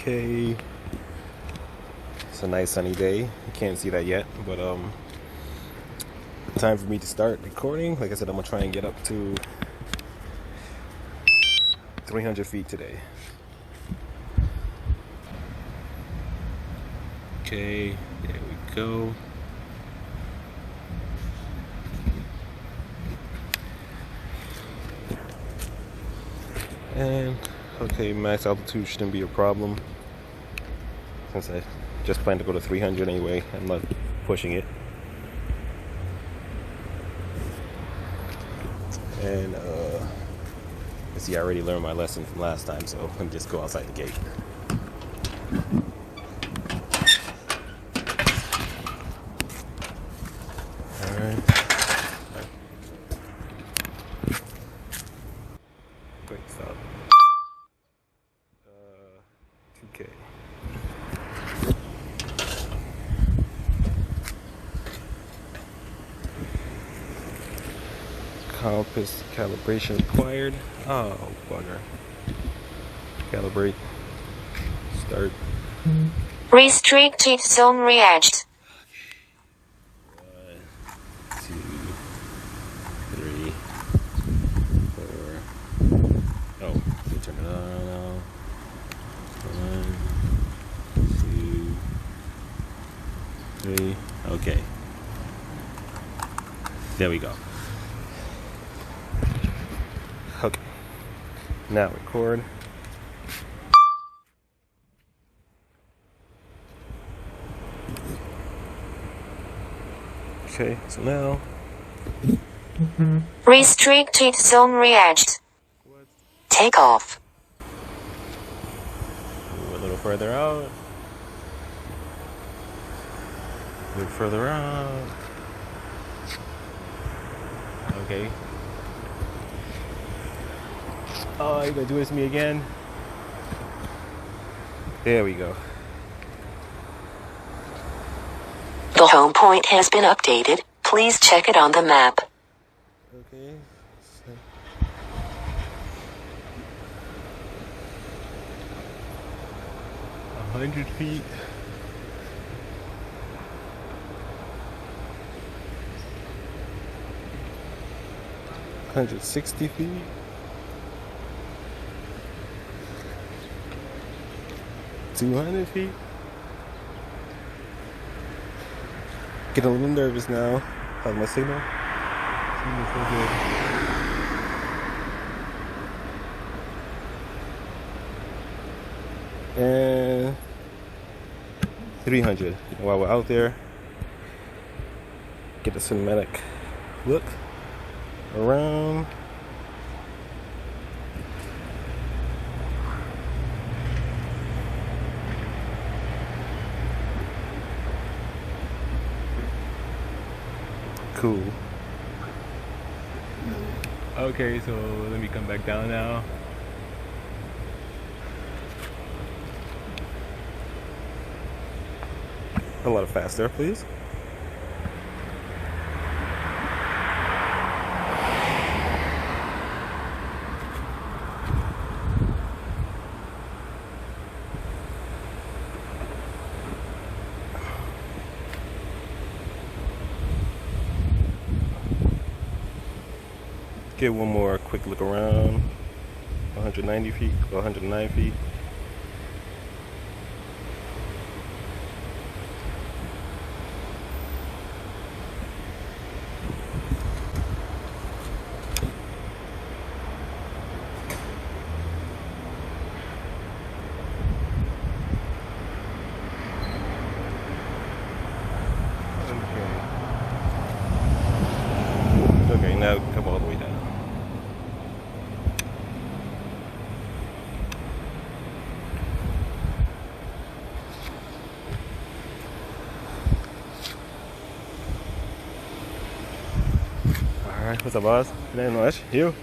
Okay, it's a nice sunny day. You can't see that yet, but time for me to start recording. Like I said, I'm gonna try and get up to 300 feet today. Okay, there we go. And okay, max altitude shouldn't be a problem since I just plan to go to 300 anyway. I'm not pushing it. And let's see, I already learned my lesson from last time, so let me just go outside the gate. Alright. Wait, stop. 2K. Compass calibration required. Oh, bugger. Calibrate. Start. Restricted zone reached. 1, 2, 3, 4. Oh, let me turn it on now. 1, 2, 3. Okay. There we go. Okay. Now record. Okay, so now. Restricted zone reached. Take off. Move a little further out. A little further out. Okay. Oh, you're gonna do this to me again? There we go. The home point has been updated. Please check it on the map. Okay. So 100 feet. 160 feet. 200 feet. Get a little nervous now. How's my signal? Signal's so good. And 300. While we're out there, get a cinematic look around. Cool. Okay, so let me come back down now. A lot faster, please. Get one more quick look around. 190 feet, 109 feet. Okay, now come all the way down. Alright, what's up, boss? It ain't much. You?